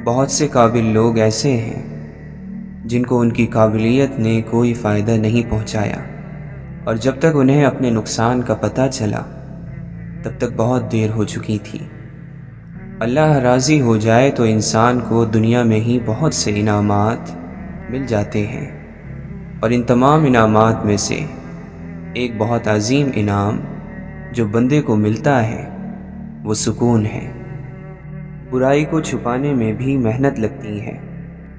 بہت سے قابل لوگ ایسے ہیں جن کو ان کی قابلیت نے کوئی فائدہ نہیں پہنچایا، اور جب تک انہیں اپنے نقصان کا پتہ چلا تب تک بہت دیر ہو چکی تھی۔ اللہ راضی ہو جائے تو انسان کو دنیا میں ہی بہت سے انعامات مل جاتے ہیں، اور ان تمام انعامات میں سے ایک بہت عظیم انعام جو بندے کو ملتا ہے وہ سکون ہے۔ برائی کو چھپانے میں بھی محنت لگتی ہے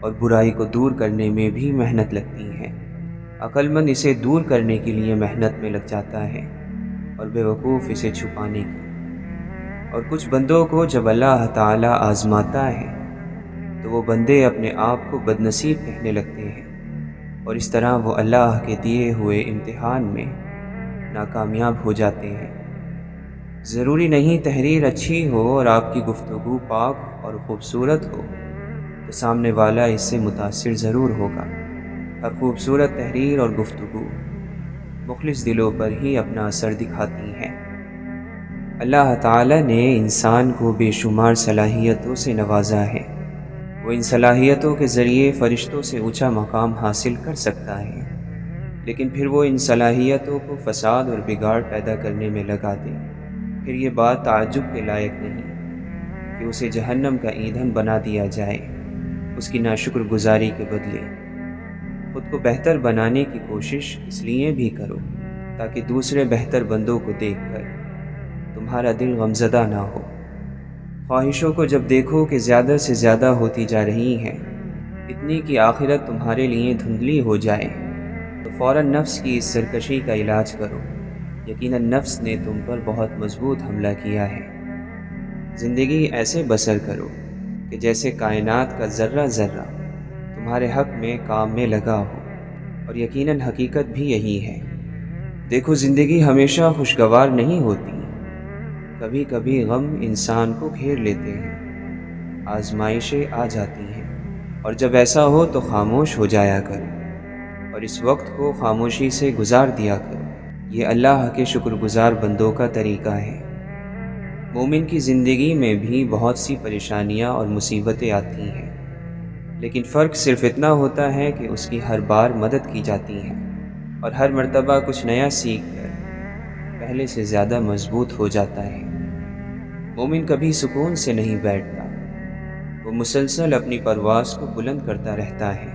اور برائی کو دور کرنے میں بھی محنت لگتی ہے۔ عقل مند اسے دور کرنے کے لیے محنت میں لگ جاتا ہے اور بے وقوف اسے چھپانے کی۔ اور کچھ بندوں کو جب اللہ تعالیٰ آزماتا ہے تو وہ بندے اپنے آپ کو بد نصیب کہنے لگتے ہیں، اور اس طرح وہ اللہ کے دیے ہوئے امتحان میں ناکامیاب ہو جاتے ہیں۔ ضروری نہیں تحریر اچھی ہو اور آپ کی گفتگو پاک اور خوبصورت ہو تو سامنے والا اس سے متاثر ضرور ہوگا۔ ہر خوبصورت تحریر اور گفتگو مخلص دلوں پر ہی اپنا اثر دکھاتی ہے۔ اللہ تعالیٰ نے انسان کو بے شمار صلاحیتوں سے نوازا ہے۔ وہ ان صلاحیتوں کے ذریعے فرشتوں سے اونچا مقام حاصل کر سکتا ہے، لیکن پھر وہ ان صلاحیتوں کو فساد اور بگاڑ پیدا کرنے میں لگا دے۔ پھر یہ بات تعجب کے لائق نہیں کہ اسے جہنم کا ایندھن بنا دیا جائے اس کی ناشکر گزاری کے بدلے۔ خود کو بہتر بنانے کی کوشش اس لیے بھی کرو تاکہ دوسرے بہتر بندوں کو دیکھ کر تمہارا دل غمزدہ نہ ہو۔ خواہشوں کو جب دیکھو کہ زیادہ سے زیادہ ہوتی جا رہی ہیں، اتنی کہ آخرت تمہارے لیے دھندلی ہو جائے، تو فوراً نفس کی اس سرکشی کا علاج کرو۔ یقیناً نفس نے تم پر بہت مضبوط حملہ کیا ہے۔ زندگی ایسے بسر کرو کہ جیسے کائنات کا ذرہ ذرہ تمہارے حق میں کام میں لگا ہو، اور یقیناً حقیقت بھی یہی ہے۔ دیکھو، زندگی ہمیشہ خوشگوار نہیں ہوتی، کبھی کبھی غم انسان کو گھیر لیتے ہیں، آزمائشیں آ جاتی ہیں، اور جب ایسا ہو تو خاموش ہو جایا کرو اور اس وقت کو خاموشی سے گزار دیا کرو۔ یہ اللہ کے شکر گزار بندوں کا طریقہ ہے۔ مومن کی زندگی میں بھی بہت سی پریشانیاں اور مصیبتیں آتی ہیں، لیکن فرق صرف اتنا ہوتا ہے کہ اس کی ہر بار مدد کی جاتی ہے اور ہر مرتبہ کچھ نیا سیکھ کر پہلے سے زیادہ مضبوط ہو جاتا ہے۔ مومن کبھی سکون سے نہیں بیٹھتا، وہ مسلسل اپنی پرواز کو بلند کرتا رہتا ہے۔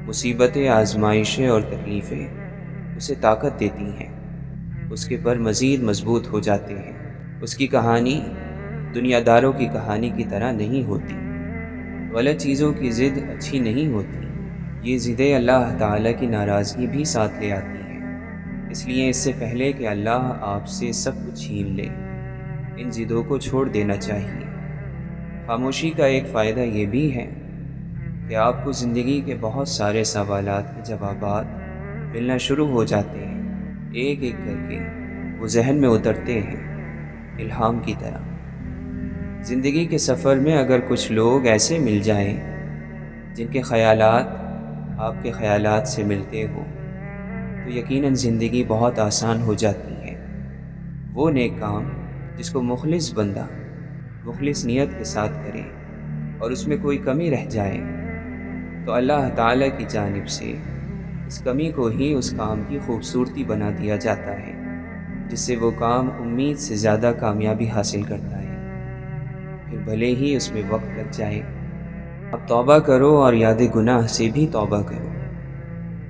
مصیبتیں، آزمائشیں اور تکلیفیں اسے طاقت دیتی ہیں، اس کے پر مزید مضبوط ہو جاتے ہیں۔ اس کی کہانی دنیا داروں کی کہانی کی طرح نہیں ہوتی۔ غلط چیزوں کی ضد اچھی نہیں ہوتی، یہ ضدیں اللہ تعالیٰ کی ناراضگی بھی ساتھ لے آتی ہیں۔ اس لیے اس سے پہلے کہ اللہ آپ سے سب کچھ چھین لے، ان ضدوں کو چھوڑ دینا چاہیے۔ خاموشی کا ایک فائدہ یہ بھی ہے کہ آپ کو زندگی کے بہت سارے سوالات کے جوابات ملنا شروع ہو جاتے ہیں، ایک ایک کر کے وہ ذہن میں اترتے ہیں، الہام کی طرح۔ زندگی کے سفر میں اگر کچھ لوگ ایسے مل جائیں جن کے خیالات آپ کے خیالات سے ملتے ہوں تو یقیناً زندگی بہت آسان ہو جاتی ہے۔ وہ نیک کام جس کو مخلص بندہ مخلص نیت کے ساتھ کرے اور اس میں کوئی کمی رہ جائے تو اللہ تعالیٰ کی جانب سے اس کمی کو ہی اس کام کی خوبصورتی بنا دیا جاتا ہے، جس سے وہ کام امید سے زیادہ کامیابی حاصل کرتا ہے، پھر بھلے ہی اس میں وقت لگ جائے۔ اب توبہ کرو اور یاد گناہ سے بھی توبہ کرو۔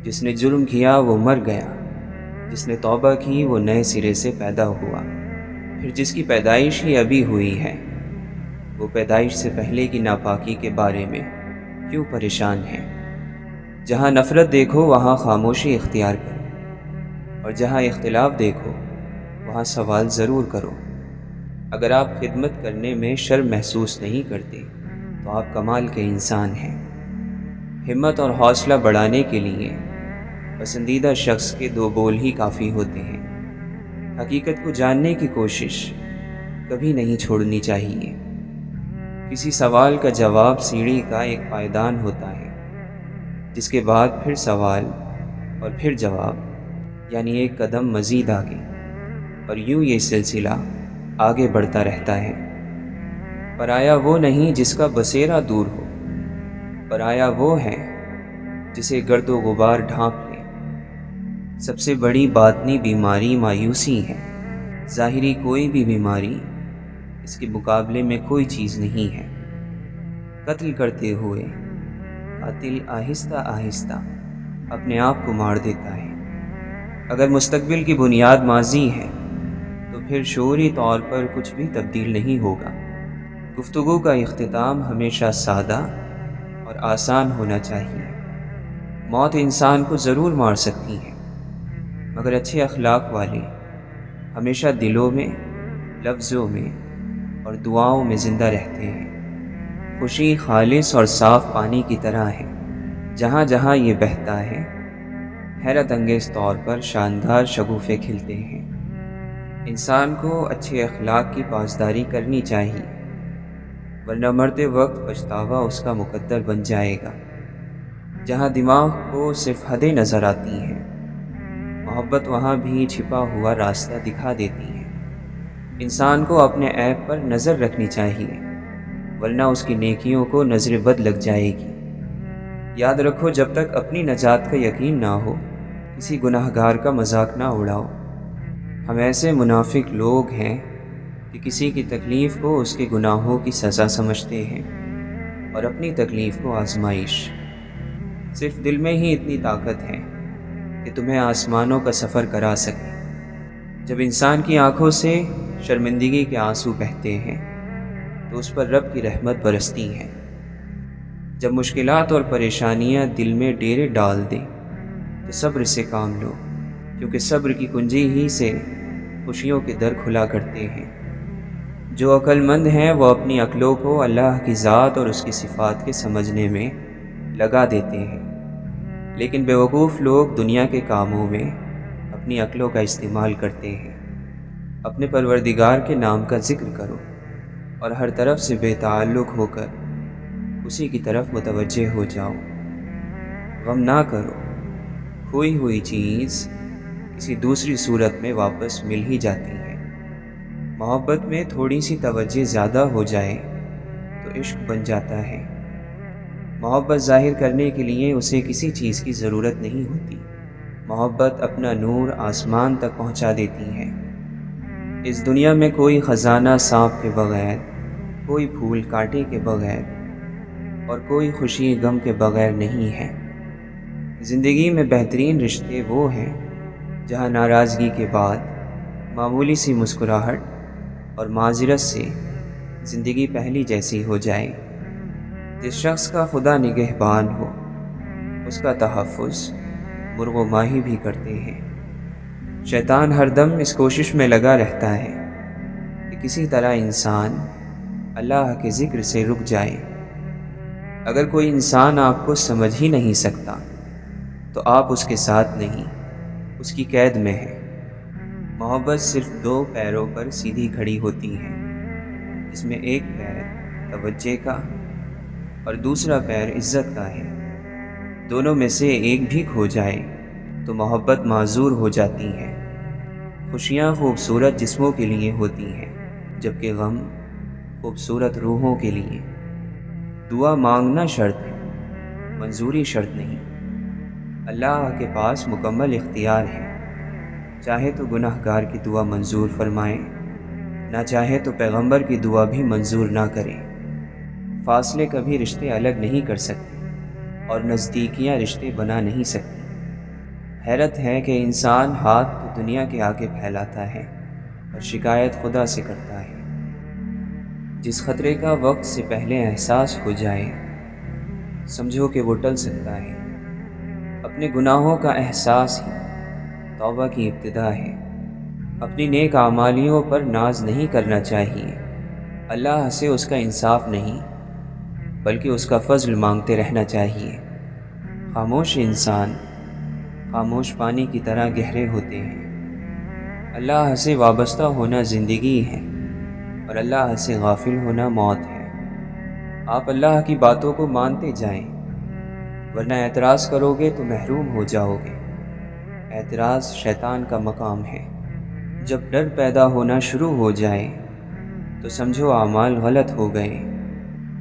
جس نے جرم کیا وہ مر گیا، جس نے توبہ کی وہ نئے سرے سے پیدا ہوا۔ پھر جس کی پیدائش ہی ابھی ہوئی ہے وہ پیدائش سے پہلے کی ناپاکی کے بارے میں کیوں پریشان ہے؟ جہاں نفرت دیکھو وہاں خاموشی اختیار کرو، اور جہاں اختلاف دیکھو وہاں سوال ضرور کرو۔ اگر آپ خدمت کرنے میں شرم محسوس نہیں کرتے تو آپ کمال کے انسان ہیں۔ ہمت اور حوصلہ بڑھانے کے لیے پسندیدہ شخص کے دو بول ہی کافی ہوتے ہیں۔ حقیقت کو جاننے کی کوشش کبھی نہیں چھوڑنی چاہیے۔ کسی سوال کا جواب سیڑھی کا ایک پائیدان ہوتا ہے، جس کے بعد پھر سوال اور پھر جواب، یعنی ایک قدم مزید آگے، اور یوں یہ سلسلہ آگے بڑھتا رہتا ہے۔ پرایا وہ نہیں جس کا بسیرا دور ہو، پرایا وہ ہے جسے گرد و غبار ڈھانپ لے۔ سب سے بڑی باطنی بیماری مایوسی ہے۔ ظاہری کوئی بھی بیماری اس کے مقابلے میں کوئی چیز نہیں ہے۔ قتل کرتے ہوئے قاتل آہستہ آہستہ اپنے آپ کو مار دیتا ہے۔ اگر مستقبل کی بنیاد ماضی ہے تو پھر شعوری طور پر کچھ بھی تبدیل نہیں ہوگا۔ گفتگو کا اختتام ہمیشہ سادہ اور آسان ہونا چاہیے۔ موت انسان کو ضرور مار سکتی ہے، مگر اچھے اخلاق والے ہمیشہ دلوں میں، لفظوں میں اور دعاؤں میں زندہ رہتے ہیں۔ خوشی خالص اور صاف پانی کی طرح ہے، جہاں جہاں یہ بہتا ہے حیرت انگیز طور پر شاندار شگوفے کھلتے ہیں۔ انسان کو اچھے اخلاق کی پاسداری کرنی چاہیے، ورنہ مرتے وقت پچھتاوا اس کا مقدر بن جائے گا۔ جہاں دماغ کو صرف حدیں نظر آتی ہیں، محبت وہاں بھی چھپا ہوا راستہ دکھا دیتی ہے۔ انسان کو اپنے عیب پر نظر رکھنی چاہیے، ورنہ اس کی نیکیوں کو نظر بد لگ جائے گی۔ یاد رکھو، جب تک اپنی نجات کا یقین نہ ہو، کسی گناہ گار کا مذاق نہ اڑاؤ۔ ہم ایسے منافق لوگ ہیں کہ کسی کی تکلیف کو اس کے گناہوں کی سزا سمجھتے ہیں اور اپنی تکلیف کو آزمائش۔ صرف دل میں ہی اتنی طاقت ہے کہ تمہیں آسمانوں کا سفر کرا سکے۔ جب انسان کی آنکھوں سے شرمندگی کے آنسو بہتے ہیں تو اس پر رب کی رحمت برستی ہے۔ جب مشکلات اور پریشانیاں دل میں ڈیرے ڈال دیں تو صبر سے کام لو، کیونکہ صبر کی کنجی ہی سے خوشیوں کے در کھلا کرتے ہیں۔ جو عقل مند ہیں وہ اپنی عقلوں کو اللہ کی ذات اور اس کی صفات کے سمجھنے میں لگا دیتے ہیں، لیکن بیوقوف لوگ دنیا کے کاموں میں اپنی عقلوں کا استعمال کرتے ہیں۔ اپنے پروردگار کے نام کا ذکر کرو اور ہر طرف سے بے تعلق ہو کر اسی کی طرف متوجہ ہو جاؤ۔ غم نہ کرو، کھوئی ہوئی چیز کسی دوسری صورت میں واپس مل ہی جاتی ہے۔ محبت میں تھوڑی سی توجہ زیادہ ہو جائے تو عشق بن جاتا ہے۔ محبت ظاہر کرنے کے لیے اسے کسی چیز کی ضرورت نہیں ہوتی۔ محبت اپنا نور آسمان تک پہنچا دیتی ہے۔ اس دنیا میں کوئی خزانہ سانپ کے بغیر، کوئی پھول کانٹے کے بغیر اور کوئی خوشی غم کے بغیر نہیں ہے۔ زندگی میں بہترین رشتے وہ ہیں جہاں ناراضگی کے بعد معمولی سی مسکراہٹ اور معذرت سے زندگی پہلی جیسی ہو جائے۔ جس شخص کا خدا نگہبان ہو، اس کا تحفظ مرغ و ماہی بھی کرتے ہیں۔ شیطان ہر دم اس کوشش میں لگا رہتا ہے کہ کسی طرح انسان اللہ کے ذکر سے رک جائے۔ اگر کوئی انسان آپ کو سمجھ ہی نہیں سکتا تو آپ اس کے ساتھ نہیں، اس کی قید میں ہیں۔ محبت صرف دو پیروں پر سیدھی کھڑی ہوتی ہے، جس میں ایک پیر توجہ کا اور دوسرا پیر عزت کا ہے۔ دونوں میں سے ایک بھی کھو جائے تو محبت معذور ہو جاتی ہے۔ خوشیاں خوبصورت جسموں کے لیے ہوتی ہیں، جبکہ غم خوبصورت روحوں کے لیے۔ دعا مانگنا شرط ہے، منظوری شرط نہیں۔ اللہ کے پاس مکمل اختیار ہے، چاہے تو گناہ گار کی دعا منظور فرمائے، نہ چاہے تو پیغمبر کی دعا بھی منظور نہ کرے۔ فاصلے کبھی رشتے الگ نہیں کر سکتے اور نزدیکیاں رشتے بنا نہیں سکتی۔ حیرت ہے کہ انسان ہاتھ تو دنیا کے آگے پھیلاتا ہے اور شکایت خدا سے کرتا ہے۔ جس خطرے کا وقت سے پہلے احساس ہو جائے، سمجھو کہ وہ ٹل سکتا ہے۔ اپنے گناہوں کا احساس ہی توبہ کی ابتدا ہے۔ اپنی نیک اعمالیوں پر ناز نہیں کرنا چاہیے۔ اللہ سے اس کا انصاف نہیں، بلکہ اس کا فضل مانگتے رہنا چاہیے۔ خاموش انسان خاموش پانی کی طرح گہرے ہوتے ہیں۔ اللہ سے وابستہ ہونا زندگی ہے اور اللہ سے غافل ہونا موت ہے۔ آپ اللہ کی باتوں کو مانتے جائیں، ورنہ اعتراض کرو گے تو محروم ہو جاؤ گے۔ اعتراض شیطان کا مقام ہے۔ جب ڈر پیدا ہونا شروع ہو جائے تو سمجھو اعمال غلط ہو گئے۔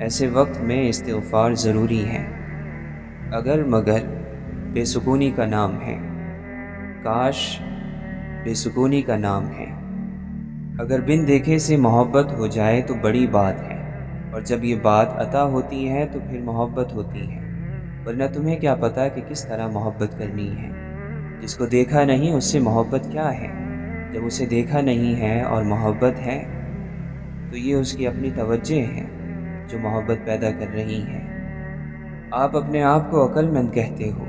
ایسے وقت میں استغفار ضروری ہے۔ اگر مگر بے سکونی کا نام ہے، کاش بے سکونی کا نام ہے۔ اگر بن دیکھے سے محبت ہو جائے تو بڑی بات ہے، اور جب یہ بات عطا ہوتی ہے تو پھر محبت ہوتی ہے، ورنہ تمہیں کیا پتہ کہ کس طرح محبت کرنی ہے۔ جس کو دیکھا نہیں اس سے محبت کیا ہے؟ جب اسے دیکھا نہیں ہے اور محبت ہے تو یہ اس کی اپنی توجہ ہے جو محبت پیدا کر رہی ہے۔ آپ اپنے آپ کو عقل مند کہتے ہو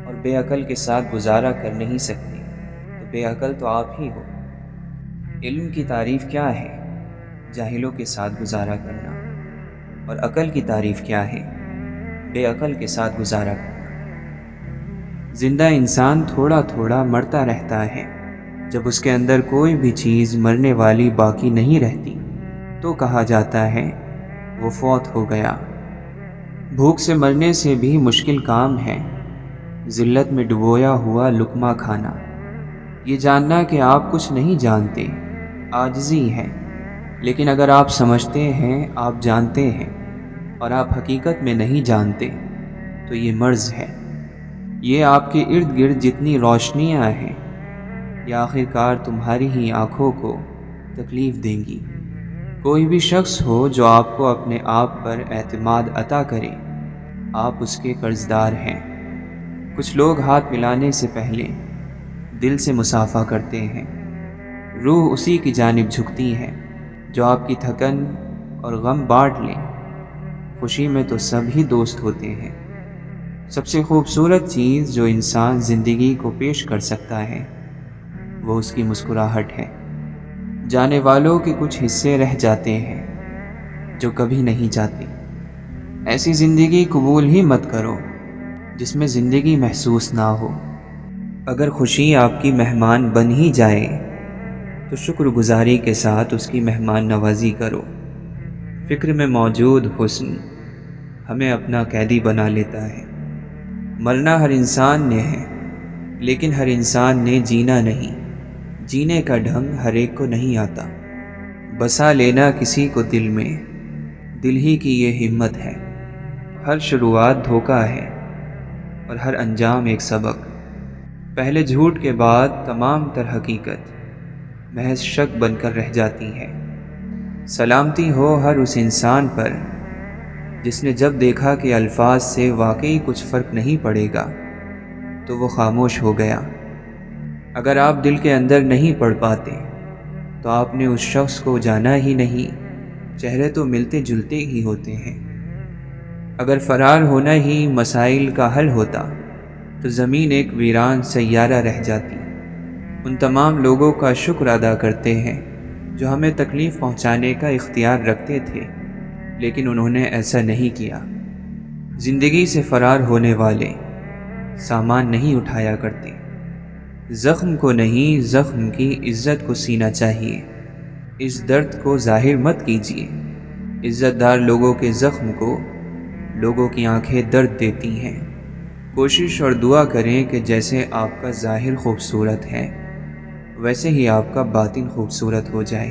اور بے عقل کے ساتھ گزارا کر نہیں سکتے، تو بے عقل تو آپ ہی ہو۔ علم کی تعریف کیا ہے؟ جاہلوں کے ساتھ گزارا کرنا۔ اور عقل کی تعریف کیا ہے؟ بے عقل کے ساتھ گزارا کرنا۔ زندہ انسان تھوڑا تھوڑا مرتا رہتا ہے۔ جب اس کے اندر کوئی بھی چیز مرنے والی باقی نہیں رہتی تو کہا جاتا ہے وہ فوت ہو گیا۔ بھوک سے مرنے سے بھی مشکل کام ہے ذلت میں ڈبویا ہوا لقمہ کھانا۔ یہ جاننا کہ آپ کچھ نہیں جانتے عاجزی ہے، لیکن اگر آپ سمجھتے ہیں، آپ جانتے ہیں اور آپ حقیقت میں نہیں جانتے تو یہ مرض ہے۔ یہ آپ کے ارد گرد جتنی روشنیاں ہیں یہ آخر کار تمہاری ہی آنکھوں کو تکلیف دیں گی۔ کوئی بھی شخص ہو جو آپ کو اپنے آپ پر اعتماد عطا کرے، آپ اس کے قرضدار ہیں۔ کچھ لوگ ہاتھ ملانے سے پہلے دل سے مصافحہ کرتے ہیں۔ روح اسی کی جانب جھکتی ہے جو آپ کی تھکن اور غم بانٹ لیں۔ خوشی میں تو سب ہی دوست ہوتے ہیں۔ سب سے خوبصورت چیز جو انسان زندگی کو پیش کر سکتا ہے وہ اس کی مسکراہٹ ہے۔ جانے والوں کے کچھ حصے رہ جاتے ہیں جو کبھی نہیں جاتے۔ ایسی زندگی قبول ہی مت کرو جس میں زندگی محسوس نہ ہو۔ اگر خوشی آپ کی مہمان بن ہی جائے تو شکر گزاری کے ساتھ اس کی مہمان نوازی کرو۔ فکر میں موجود حسن ہمیں اپنا قیدی بنا لیتا ہے۔ مرنا ہر انسان نے ہے، لیکن ہر انسان نے جینا نہیں۔ جینے کا ڈھنگ ہر ایک کو نہیں آتا۔ بسا لینا کسی کو دل میں، دل ہی کی یہ ہمت ہے۔ ہر شروعات دھوکہ ہے اور ہر انجام ایک سبق۔ پہلے جھوٹ کے بعد تمام تر حقیقت محض شک بن کر رہ جاتی ہے۔ سلامتی ہو ہر اس انسان پر جس نے جب دیکھا کہ الفاظ سے واقعی کچھ فرق نہیں پڑے گا تو وہ خاموش ہو گیا۔ اگر آپ دل کے اندر نہیں پڑھ پاتے تو آپ نے اس شخص کو جانا ہی نہیں۔ چہرے تو ملتے جلتے ہی ہوتے ہیں۔ اگر فرار ہونا ہی مسائل کا حل ہوتا تو زمین ایک ویران سیارہ رہ جاتی۔ ان تمام لوگوں کا شکر ادا کرتے ہیں جو ہمیں تکلیف پہنچانے کا اختیار رکھتے تھے، لیکن انہوں نے ایسا نہیں کیا۔ زندگی سے فرار ہونے والے سامان نہیں اٹھایا کرتے۔ زخم کو نہیں، زخم کی عزت کو سینا چاہیے۔ اس درد کو ظاہر مت کیجیے۔ عزت دار لوگوں کے زخم کو لوگوں کی آنکھیں درد دیتی ہیں۔ کوشش اور دعا کریں کہ جیسے آپ کا ظاہر خوبصورت ہے ویسے ہی آپ کا باطن خوبصورت ہو جائے۔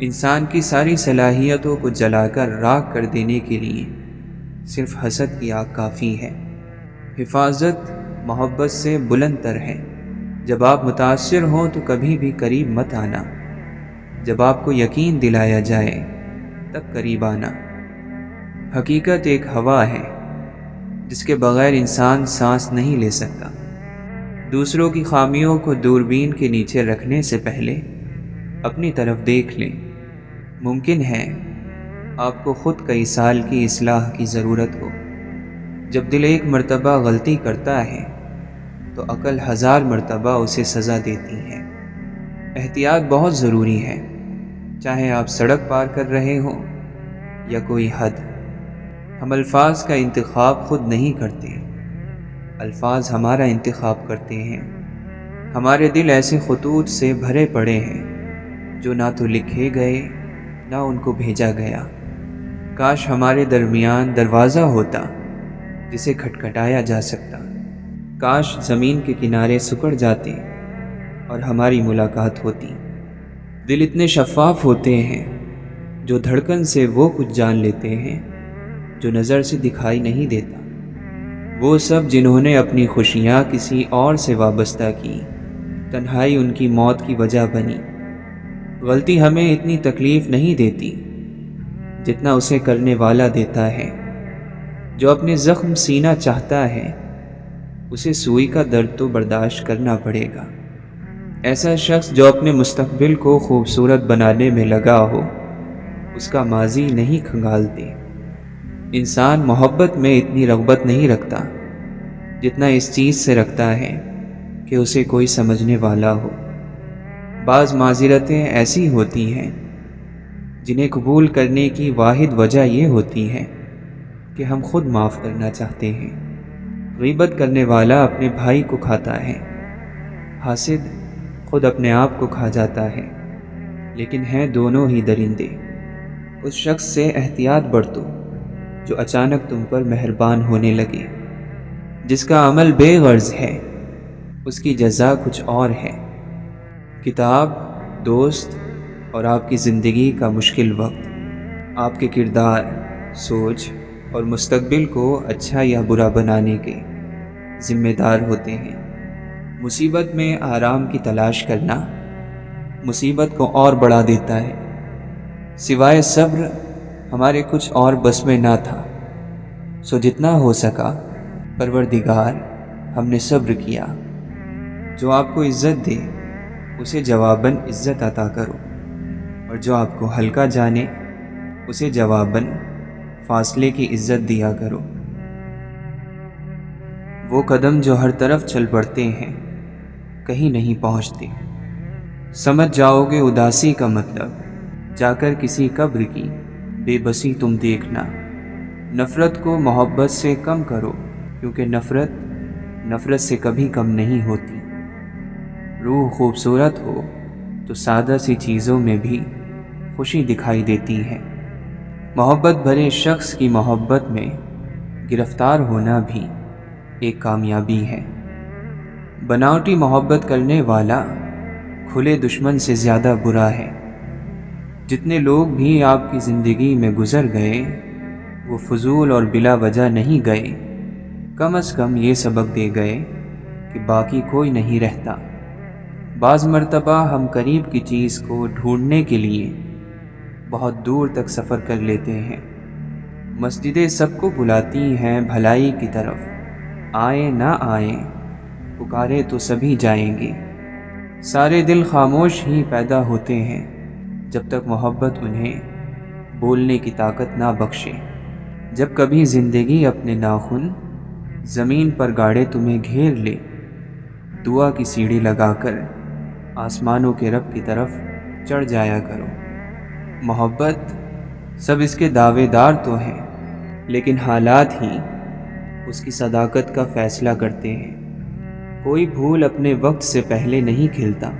انسان کی ساری صلاحیتوں کو جلا کر راکھ کر دینے کے لیے صرف حسد کی آگ کافی ہے۔ حفاظت محبت سے بلند تر ہے۔ جب آپ متاثر ہوں تو کبھی بھی قریب مت آنا۔ جب آپ کو یقین دلایا جائے تب قریب آنا۔ حقیقت ایک ہوا ہے جس کے بغیر انسان سانس نہیں لے سکتا۔ دوسروں کی خامیوں کو دوربین کے نیچے رکھنے سے پہلے اپنی طرف دیکھ لیں۔ ممکن ہے آپ کو خود کئی سال کی اصلاح کی ضرورت ہو۔ جب دل ایک مرتبہ غلطی کرتا ہے تو عقل 1000 مرتبہ اسے سزا دیتی ہے۔ احتیاط بہت ضروری ہے، چاہے آپ سڑک پار کر رہے ہوں یا کوئی حد۔ ہم الفاظ کا انتخاب خود نہیں کرتے، الفاظ ہمارا انتخاب کرتے ہیں۔ ہمارے دل ایسے خطوط سے بھرے پڑے ہیں جو نہ تو لکھے گئے نہ ان کو بھیجا گیا۔ کاش ہمارے درمیان دروازہ ہوتا جسے کھٹکھٹایا جا سکتا۔ کاش زمین کے کنارے سکڑ جاتے اور ہماری ملاقات ہوتی۔ دل اتنے شفاف ہوتے ہیں جو دھڑکن سے وہ کچھ جان لیتے ہیں جو نظر سے دکھائی نہیں دیتا۔ وہ سب جنہوں نے اپنی خوشیاں کسی اور سے وابستہ کی، تنہائی ان کی موت کی وجہ بنی۔ غلطی ہمیں اتنی تکلیف نہیں دیتی جتنا اسے کرنے والا دیتا ہے۔ جو اپنے زخم سینا چاہتا ہے اسے سوئی کا درد تو برداشت کرنا پڑے گا۔ ایسا شخص جو اپنے مستقبل کو خوبصورت بنانے میں لگا ہو، اس کا ماضی نہیں کھنگالتے۔ انسان محبت میں اتنی رغبت نہیں رکھتا جتنا اس چیز سے رکھتا ہے کہ اسے کوئی سمجھنے والا ہو۔ بعض معذرتیں ایسی ہوتی ہیں جنہیں قبول کرنے کی واحد وجہ یہ ہوتی ہے کہ ہم خود معاف کرنا چاہتے ہیں۔ غیبت کرنے والا اپنے بھائی کو کھاتا ہے، حاسد خود اپنے آپ کو کھا جاتا ہے، لیکن ہیں دونوں ہی درندے۔ اس شخص سے احتیاط برتو جو اچانک تم پر مہربان ہونے لگے۔ جس کا عمل بے غرض ہے اس کی جزا کچھ اور ہے۔ کتاب، دوست اور آپ کی زندگی کا مشکل وقت آپ کے کردار، سوچ اور مستقبل کو اچھا یا برا بنانے کے ذمہ دار ہوتے ہیں۔ مصیبت میں آرام کی تلاش کرنا مصیبت کو اور بڑھا دیتا ہے۔ سوائے صبر ہمارے کچھ اور بس میں نہ تھا، سو جتنا ہو سکا پروردگار ہم نے صبر کیا۔ جو آپ کو عزت دے اسے جواباً عزت عطا کرو، اور جو آپ کو ہلکا جانے اسے جواباً فاصلے کی عزت دیا کرو۔ وہ قدم جو ہر طرف چل پڑتے ہیں کہیں نہیں پہنچتے۔ سمجھ جاؤ گے اداسی کا مطلب جا کر کسی قبر کی بے بسی تم دیکھنا۔ نفرت کو محبت سے کم کرو، کیونکہ نفرت سے کبھی کم نہیں ہوتی۔ روح خوبصورت ہو تو سادہ سی چیزوں میں بھی خوشی دکھائی دیتی ہے۔ محبت بھرے شخص کی محبت میں گرفتار ہونا بھی ایک کامیابی ہے۔ بناوٹی محبت کرنے والا کھلے دشمن سے زیادہ برا ہے۔ جتنے لوگ بھی آپ کی زندگی میں گزر گئے وہ فضول اور بلا وجہ نہیں گئے، کم از کم یہ سبق دے گئے کہ باقی کوئی نہیں رہتا۔ بعض مرتبہ ہم قریب کی چیز کو ڈھونڈنے کے لیے بہت دور تک سفر کر لیتے ہیں۔ مسجدیں سب کو بلاتی ہیں بھلائی کی طرف، آئیں نہ آئیں پکارے تو سبھی جائیں گے۔ سارے دل خاموش ہی پیدا ہوتے ہیں جب تک محبت انہیں بولنے کی طاقت نہ بخشے۔ جب کبھی زندگی اپنے ناخن زمین پر گاڑے تمہیں گھیر لے، دعا کی سیڑھی لگا کر آسمانوں کے رب کی طرف چڑھ جایا کرو۔ محبت سب اس کے دعوے دار تو ہیں، لیکن حالات ہی اس کی صداقت کا فیصلہ کرتے ہیں۔ کوئی پھول اپنے وقت سے پہلے نہیں کھلتا،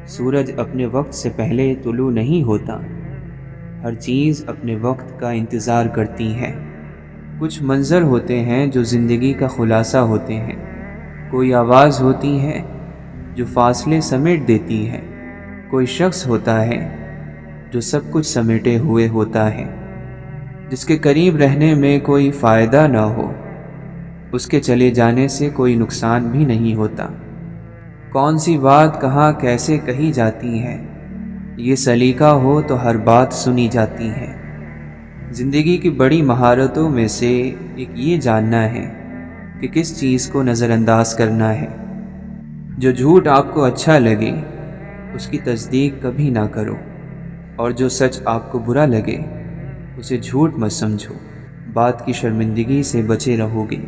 سورج اپنے وقت سے پہلے طلوع نہیں ہوتا۔ ہر چیز اپنے وقت کا انتظار کرتی ہے۔ کچھ منظر ہوتے ہیں جو زندگی کا خلاصہ ہوتے ہیں، کوئی آواز ہوتی ہے جو فاصلے سمیٹ دیتی ہے، کوئی شخص ہوتا ہے جو سب کچھ سمیٹے ہوئے ہوتا ہے۔ جس کے قریب رہنے میں کوئی فائدہ نہ ہو اس کے چلے جانے سے کوئی نقصان بھی نہیں ہوتا۔ کون سی بات کہاں کیسے کہی جاتی ہے، یہ سلیقہ ہو تو ہر بات سنی جاتی ہے۔ زندگی کی بڑی مہارتوں میں سے ایک یہ جاننا ہے کہ کس چیز کو نظر انداز کرنا ہے۔ جو جھوٹ آپ کو اچھا لگے اس کی تصدیق کبھی نہ کرو، اور جو سچ آپ کو برا لگے اسے جھوٹ مت سمجھو۔ بات کی شرمندگی سے بچے رہو گے۔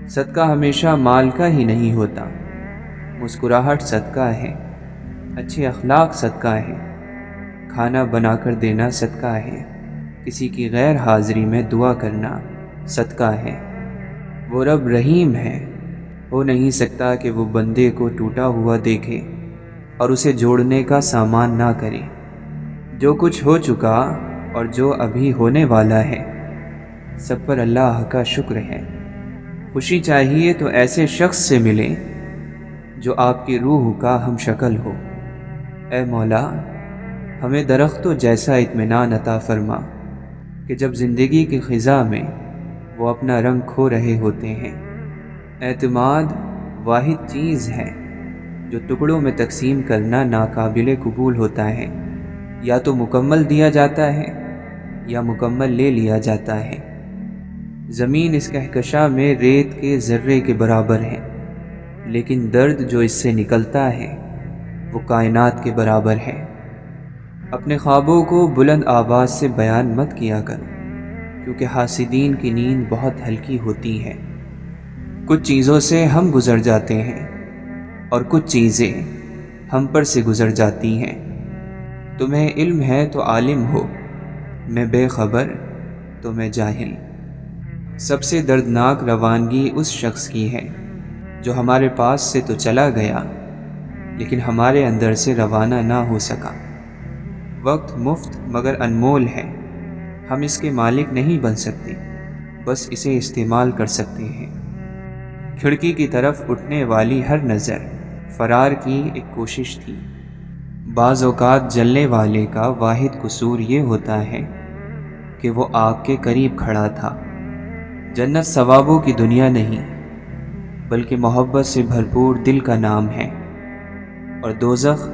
صدقہ ہمیشہ مال کا ہی نہیں ہوتا، مسکراہٹ صدقہ ہے، اچھے اخلاق صدقہ ہے، کھانا بنا کر دینا صدقہ ہے، کسی کی غیر حاضری میں دعا کرنا صدقہ ہے۔ وہ رب رحیم ہے، ہو نہیں سکتا کہ وہ بندے کو ٹوٹا ہوا دیکھے اور اسے جوڑنے کا سامان نہ کرے۔ جو کچھ ہو چکا اور جو ابھی ہونے والا ہے سب پر اللہ کا شکر ہے۔ خوشی چاہیے تو ایسے شخص سے ملے جو آپ کی روح کا ہم شکل ہو۔ اے مولا، ہمیں درختوں جیسا اطمینان عطا فرما کہ جب زندگی کی خزاں میں وہ اپنا رنگ کھو رہے ہوتے ہیں۔ اعتماد واحد چیز ہے جو ٹکڑوں میں تقسیم کرنا ناقابل قبول ہوتا ہے۔ یا تو مکمل دیا جاتا ہے یا مکمل لے لیا جاتا ہے۔ زمین اس کہکشاں میں ریت کے ذرے کے برابر ہے، لیکن درد جو اس سے نکلتا ہے وہ کائنات کے برابر ہے۔ اپنے خوابوں کو بلند آواز سے بیان مت کیا کر، کیونکہ حاسدین کی نیند بہت ہلکی ہوتی ہے۔ کچھ چیزوں سے ہم گزر جاتے ہیں اور کچھ چیزیں ہم پر سے گزر جاتی ہیں۔ تمہیں علم ہے تو عالم ہو، میں بے خبر تو میں جاہل۔ سب سے دردناک روانگی اس شخص کی ہے جو ہمارے پاس سے تو چلا گیا لیکن ہمارے اندر سے روانہ نہ ہو سکا۔ وقت مفت مگر انمول ہے، ہم اس کے مالک نہیں بن سکتے، بس اسے استعمال کر سکتے ہیں۔ کھڑکی کی طرف اٹھنے والی ہر نظر فرار کی ایک کوشش تھی۔ بعض اوقات جلنے والے کا واحد قصور یہ ہوتا ہے کہ وہ آگ کے قریب کھڑا تھا۔ جنت ثوابوں کی دنیا نہیں بلکہ محبت سے بھرپور دل کا نام ہے، اور دوزخ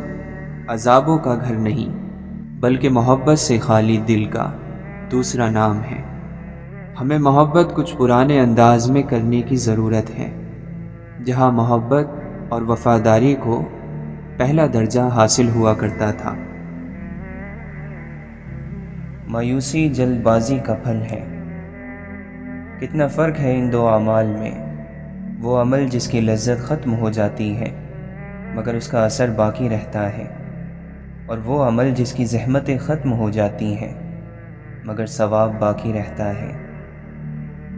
عذابوں کا گھر نہیں بلکہ محبت سے خالی دل کا دوسرا نام ہے۔ ہمیں محبت کچھ پرانے انداز میں کرنے کی ضرورت ہے، جہاں محبت اور وفاداری کو پہلا درجہ حاصل ہوا کرتا تھا۔ مایوسی جلد بازی کا پھل ہے۔ کتنا فرق ہے ان دو اعمال میں، وہ عمل جس کی لذت ختم ہو جاتی ہے مگر اس کا اثر باقی رہتا ہے، اور وہ عمل جس کی زحمتیں ختم ہو جاتی ہیں مگر ثواب باقی رہتا ہے۔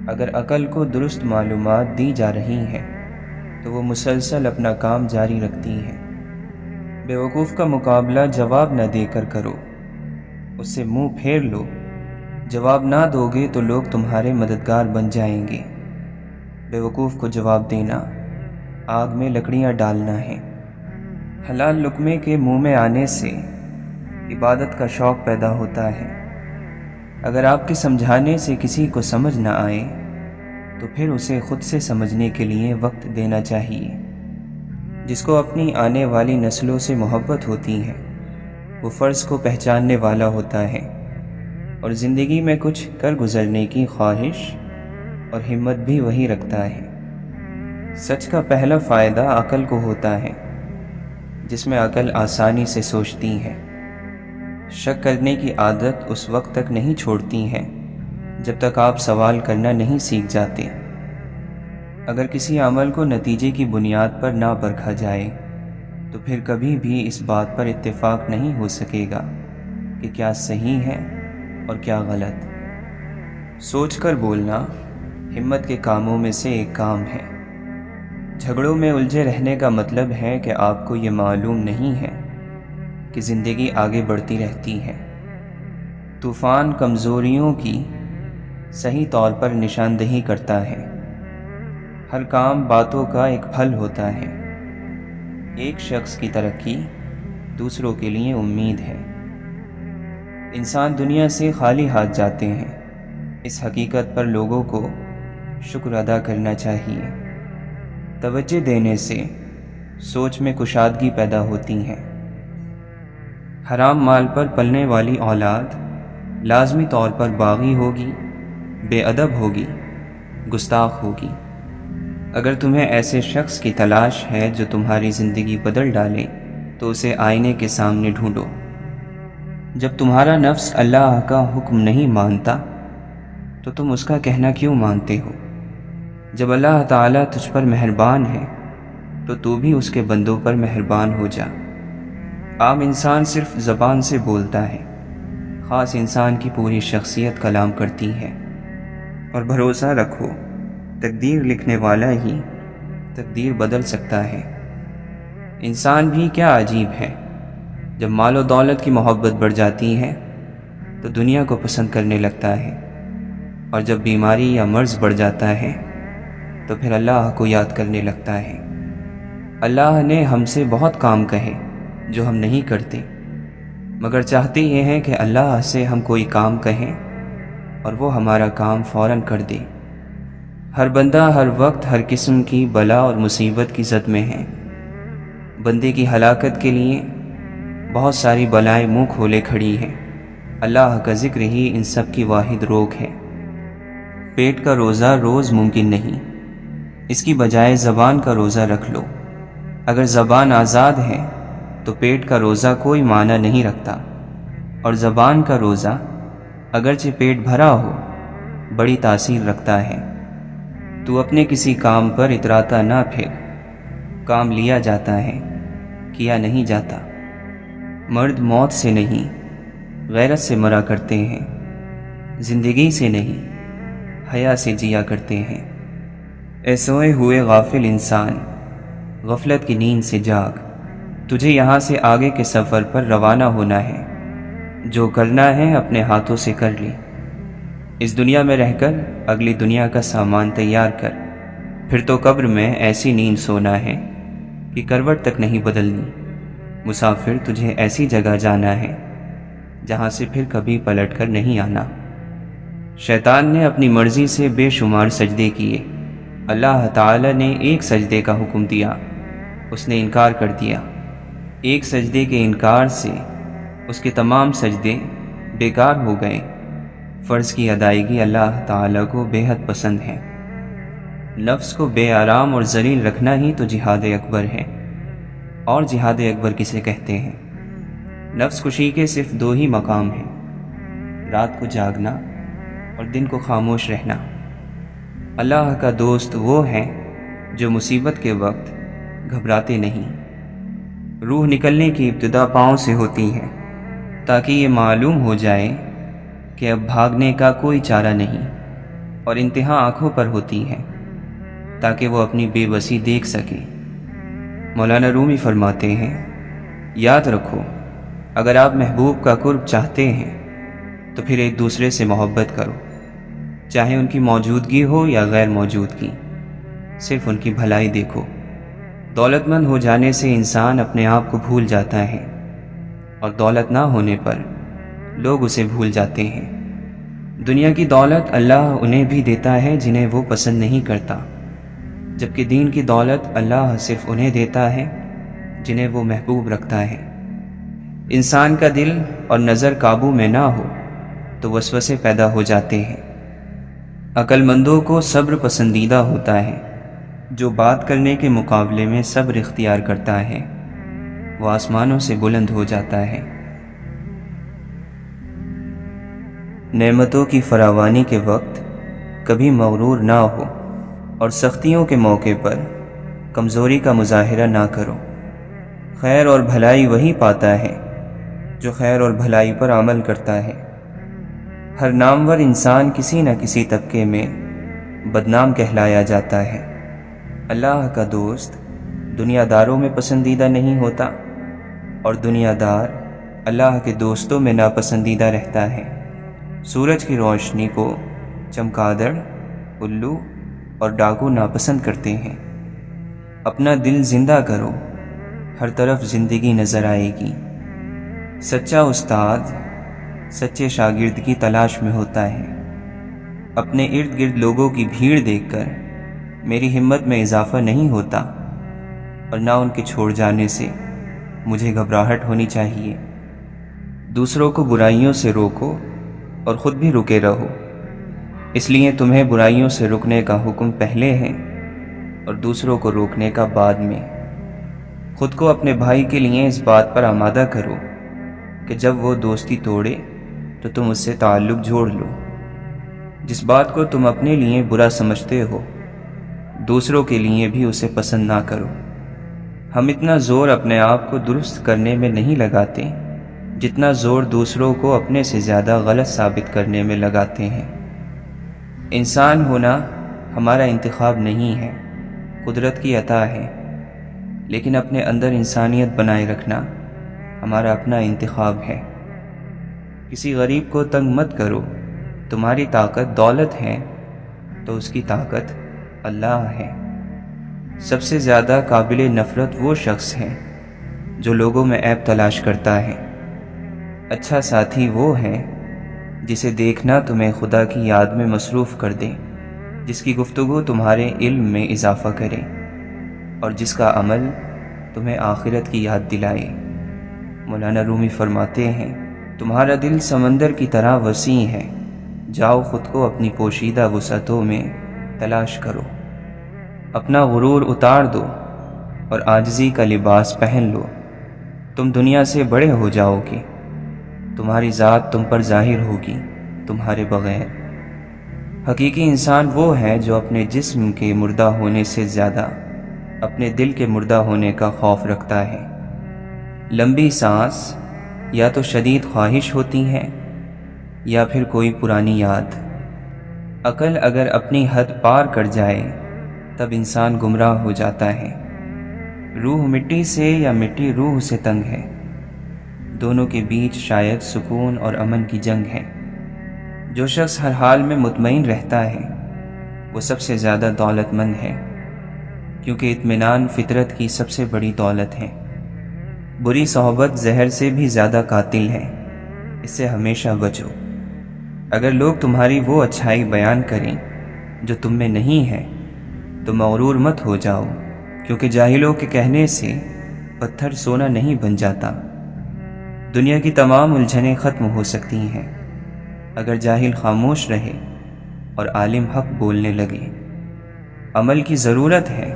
اگر عقل کو درست معلومات دی جا رہی ہیں تو وہ مسلسل اپنا کام جاری رکھتی ہے۔ بیوقوف کا مقابلہ جواب نہ دے کر کرو، اس سے منہ پھیر لو۔ جواب نہ دو گے تو لوگ تمہارے مددگار بن جائیں گے۔ بیوقوف کو جواب دینا آگ میں لکڑیاں ڈالنا ہے۔ حلال لقمے کے منہ میں آنے سے عبادت کا شوق پیدا ہوتا ہے۔ اگر آپ کے سمجھانے سے کسی کو سمجھ نہ آئے تو پھر اسے خود سے سمجھنے کے لیے وقت دینا چاہیے۔ جس کو اپنی آنے والی نسلوں سے محبت ہوتی ہے وہ فرض کو پہچاننے والا ہوتا ہے، اور زندگی میں کچھ کر گزرنے کی خواہش اور ہمت بھی وہی رکھتا ہے۔ سچ کا پہلا فائدہ عقل کو ہوتا ہے، جس میں عقل آسانی سے سوچتی ہے۔ شک کرنے کی عادت اس وقت تک نہیں چھوڑتی ہے جب تک آپ سوال کرنا نہیں سیکھ جاتے۔ اگر کسی عمل کو نتیجے کی بنیاد پر نہ پرکھا جائے تو پھر کبھی بھی اس بات پر اتفاق نہیں ہو سکے گا کہ کیا صحیح ہے اور کیا غلط۔ سوچ کر بولنا ہمت کے کاموں میں سے ایک کام ہے۔ جھگڑوں میں الجھے رہنے کا مطلب ہے کہ آپ کو یہ معلوم نہیں ہے کہ زندگی آگے بڑھتی رہتی ہے۔ طوفان کمزوریوں کی صحیح طور پر نشاندہی کرتا ہے۔ ہر کام باتوں کا ایک پھل ہوتا ہے۔ ایک شخص کی ترقی دوسروں کے لیے امید ہے۔ انسان دنیا سے خالی ہاتھ جاتے ہیں، اس حقیقت پر لوگوں کو شکر ادا کرنا چاہیے۔ توجہ دینے سے سوچ میں کشادگی پیدا ہوتی ہے۔ حرام مال پر پلنے والی اولاد لازمی طور پر باغی ہوگی، بے ادب ہوگی، گستاخ ہوگی۔ اگر تمہیں ایسے شخص کی تلاش ہے جو تمہاری زندگی بدل ڈالے تو اسے آئینے کے سامنے ڈھونڈو۔ جب تمہارا نفس اللہ کا حکم نہیں مانتا تو تم اس کا کہنا کیوں مانتے ہو؟ جب اللہ تعالیٰ تجھ پر مہربان ہے تو تو بھی اس کے بندوں پر مہربان ہو جا۔ عام انسان صرف زبان سے بولتا ہے، خاص انسان کی پوری شخصیت کلام کرتی ہے۔ اور بھروسہ رکھو، تقدیر لکھنے والا ہی تقدیر بدل سکتا ہے۔ انسان بھی کیا عجیب ہے، جب مال و دولت کی محبت بڑھ جاتی ہے تو دنیا کو پسند کرنے لگتا ہے، اور جب بیماری یا مرض بڑھ جاتا ہے تو پھر اللہ کو یاد کرنے لگتا ہے۔ اللہ نے ہم سے بہت کام کہے جو ہم نہیں کرتے، مگر چاہتے یہ ہیں کہ اللہ سے ہم کوئی کام کہیں اور وہ ہمارا کام فوراً کر دے۔ ہر بندہ ہر وقت ہر قسم کی بلا اور مصیبت کی زد میں ہے۔ بندے کی ہلاکت کے لیے بہت ساری بلائیں منہ کھولے کھڑی ہیں۔ اللہ کا ذکر ہی ان سب کی واحد روک ہے۔ پیٹ کا روزہ روز ممکن نہیں، اس کی بجائے زبان کا روزہ رکھ لو۔ اگر زبان آزاد ہے تو پیٹ کا روزہ کوئی معنی نہیں رکھتا، اور زبان کا روزہ اگرچہ پیٹ بھرا ہو بڑی تاثیر رکھتا ہے۔ تو اپنے کسی کام پر اتراتا نہ پھر، کام لیا جاتا ہے، کیا نہیں جاتا۔ مرد موت سے نہیں غیرت سے مرا کرتے ہیں، زندگی سے نہیں حیا سے جیا کرتے ہیں۔ اے سوئے ہوئے غافل انسان، غفلت کی نیند سے جاگ، تجھے یہاں سے آگے کے سفر پر روانہ ہونا ہے۔ جو کرنا ہے اپنے ہاتھوں سے کر لے۔ اس دنیا میں رہ کر اگلی دنیا کا سامان تیار کر، پھر تو قبر میں ایسی نیند سونا ہے کہ کروٹ تک نہیں بدلنی۔ مسافر تجھے ایسی جگہ جانا ہے جہاں سے پھر کبھی پلٹ کر نہیں آنا۔ شیطان نے اپنی مرضی سے بے شمار سجدے کیے، اللہ تعالی نے ایک سجدے کا حکم دیا، اس نے انکار کر دیا۔ ایک سجدے کے انکار سے اس کے تمام سجدے بیکار ہو گئے۔ فرض کی ادائیگی اللہ تعالی کو بے حد پسند ہے۔ نفس کو بے آرام اور ذلیل رکھنا ہی تو جہاد اکبر ہے۔ اور جہاد اکبر کسے کہتے ہیں؟ نفس کشی کے صرف دو ہی مقام ہیں، رات کو جاگنا اور دن کو خاموش رہنا۔ اللہ کا دوست وہ ہے جو مصیبت کے وقت گھبراتے نہیں۔ روح نکلنے کی ابتدا پاؤں سے ہوتی ہے تاکہ یہ معلوم ہو جائے کہ اب بھاگنے کا کوئی چارہ نہیں، اور انتہا آنکھوں پر ہوتی ہے تاکہ وہ اپنی بے بسی دیکھ سکے۔ مولانا رومی فرماتے ہیں، یاد رکھو اگر آپ محبوب کا قرب چاہتے ہیں تو پھر ایک دوسرے سے محبت کرو، چاہے ان کی موجودگی ہو یا غیر موجودگی، صرف ان کی بھلائی دیکھو۔ دولت مند ہو جانے سے انسان اپنے آپ کو بھول جاتا ہے، اور دولت نہ ہونے پر لوگ اسے بھول جاتے ہیں۔ دنیا کی دولت اللہ انہیں بھی دیتا ہے جنہیں وہ پسند نہیں کرتا، جبکہ دین کی دولت اللہ صرف انہیں دیتا ہے جنہیں وہ محبوب رکھتا ہے۔ انسان کا دل اور نظر قابو میں نہ ہو تو وسوسے پیدا ہو جاتے ہیں۔ عقل مندوں کو صبر پسندیدہ ہوتا ہے۔ جو بات کرنے کے مقابلے میں صبر اختیار کرتا ہے وہ آسمانوں سے بلند ہو جاتا ہے۔ نعمتوں کی فراوانی کے وقت کبھی مغرور نہ ہو، اور سختیوں کے موقع پر کمزوری کا مظاہرہ نہ کرو۔ خیر اور بھلائی وہی پاتا ہے جو خیر اور بھلائی پر عمل کرتا ہے۔ ہر نامور انسان کسی نہ کسی طبقے میں بدنام کہلایا جاتا ہے۔ اللہ کا دوست دنیا داروں میں پسندیدہ نہیں ہوتا، اور دنیا دار اللہ کے دوستوں میں ناپسندیدہ رہتا ہے۔ سورج کی روشنی کو چمگادڑ، الو اور ڈاکو ناپسند کرتے ہیں۔ اپنا دل زندہ کرو، ہر طرف زندگی نظر آئے گی۔ سچا استاد سچے شاگرد کی تلاش میں ہوتا ہے۔ اپنے ارد گرد لوگوں کی بھیڑ دیکھ کر میری ہمت میں اضافہ نہیں ہوتا، اور نہ ان کے چھوڑ جانے سے مجھے گھبراہٹ ہونی چاہیے۔ دوسروں کو برائیوں سے روکو اور خود بھی رکے رہو، اس لیے تمہیں برائیوں سے رکنے کا حکم پہلے ہے اور دوسروں کو روکنے کا بعد میں۔ خود کو اپنے بھائی کے لیے اس بات پر آمادہ کرو کہ جب وہ دوستی توڑے تو تم اس سے تعلق جوڑ لو۔ جس بات کو تم اپنے لیے برا سمجھتے ہو دوسروں کے لیے بھی اسے پسند نہ کرو۔ ہم اتنا زور اپنے آپ کو درست کرنے میں نہیں لگاتے جتنا زور دوسروں کو اپنے سے زیادہ غلط ثابت کرنے میں لگاتے ہیں۔ انسان ہونا ہمارا انتخاب نہیں ہے، قدرت کی عطا ہے، لیکن اپنے اندر انسانیت بنائے رکھنا ہمارا اپنا انتخاب ہے۔ کسی غریب کو تنگ مت کرو، تمہاری طاقت دولت ہے تو اس کی طاقت اللہ ہے۔ سب سے زیادہ قابل نفرت وہ شخص ہے جو لوگوں میں عیب تلاش کرتا ہے۔ اچھا ساتھی وہ ہے جسے دیکھنا تمہیں خدا کی یاد میں مصروف کر دے، جس کی گفتگو تمہارے علم میں اضافہ کرے، اور جس کا عمل تمہیں آخرت کی یاد دلائے۔ مولانا رومی فرماتے ہیں، تمہارا دل سمندر کی طرح وسیع ہے، جاؤ خود کو اپنی پوشیدہ وسعتوں میں تلاش کرو، اپنا غرور اتار دو اور عاجزی کا لباس پہن لو۔ تم دنیا سے بڑے ہو جاؤ گے، تمہاری ذات تم پر ظاہر ہوگی تمہارے بغیر۔ حقیقی انسان وہ ہے جو اپنے جسم کے مردہ ہونے سے زیادہ اپنے دل کے مردہ ہونے کا خوف رکھتا ہے۔ لمبی سانس یا تو شدید خواہش ہوتی ہے یا پھر کوئی پرانی یاد۔ عقل اگر اپنی حد پار کر جائے تب انسان گمراہ ہو جاتا ہے۔ روح مٹی سے یا مٹی روح سے تنگ ہے، دونوں کے بیچ شاید سکون اور امن کی جنگ ہے۔ جو شخص ہر حال میں مطمئن رہتا ہے وہ سب سے زیادہ دولت مند ہے، کیونکہ اطمینان فطرت کی سب سے بڑی دولت ہے۔ بری صحبت زہر سے بھی زیادہ قاتل ہے، اس سے ہمیشہ بچو۔ اگر لوگ تمہاری وہ اچھائی بیان کریں جو تم میں نہیں ہے تو مغرور مت ہو جاؤ، کیونکہ جاہلوں کے کہنے سے پتھر سونا نہیں بن جاتا۔ دنیا کی تمام الجھنیں ختم ہو سکتی ہیں اگر جاہل خاموش رہے اور عالم حق بولنے لگے۔ عمل کی ضرورت ہے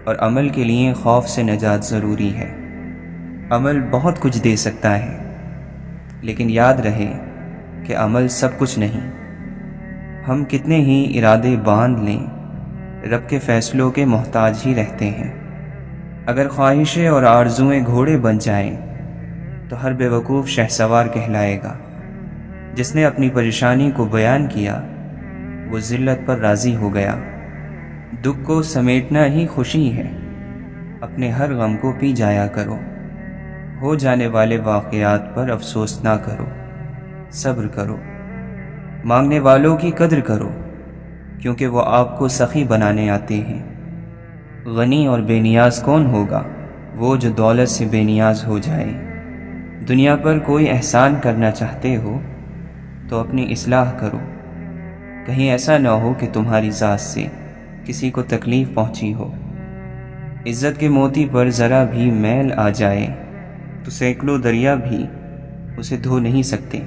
اور عمل کے لیے خوف سے نجات ضروری ہے۔ عمل بہت کچھ دے سکتا ہے، لیکن یاد رہے کہ عمل سب کچھ نہیں۔ ہم کتنے ہی ارادے باندھ لیں، رب کے فیصلوں کے محتاج ہی رہتے ہیں۔ اگر خواہشیں اور آرزوئیں گھوڑے بن جائیں تو ہر بے وقوف شہسوار کہلائے گا۔ جس نے اپنی پریشانی کو بیان کیا وہ ذلت پر راضی ہو گیا۔ دکھ کو سمیٹنا ہی خوشی ہے، اپنے ہر غم کو پی جایا کرو۔ ہو جانے والے واقعات پر افسوس نہ کرو، صبر کرو۔ مانگنے والوں کی قدر کرو، کیونکہ وہ آپ کو سخی بنانے آتے ہیں۔ غنی اور بے نیاز کون ہوگا؟ وہ جو دولت سے بے نیاز ہو جائے۔ دنیا پر کوئی احسان کرنا چاہتے ہو تو اپنی اصلاح کرو، کہیں ایسا نہ ہو کہ تمہاری ذات سے کسی کو تکلیف پہنچی ہو۔ عزت کے موتی پر ذرا بھی میل آ جائے تو سینکڑوں دریا بھی اسے دھو نہیں سکتے۔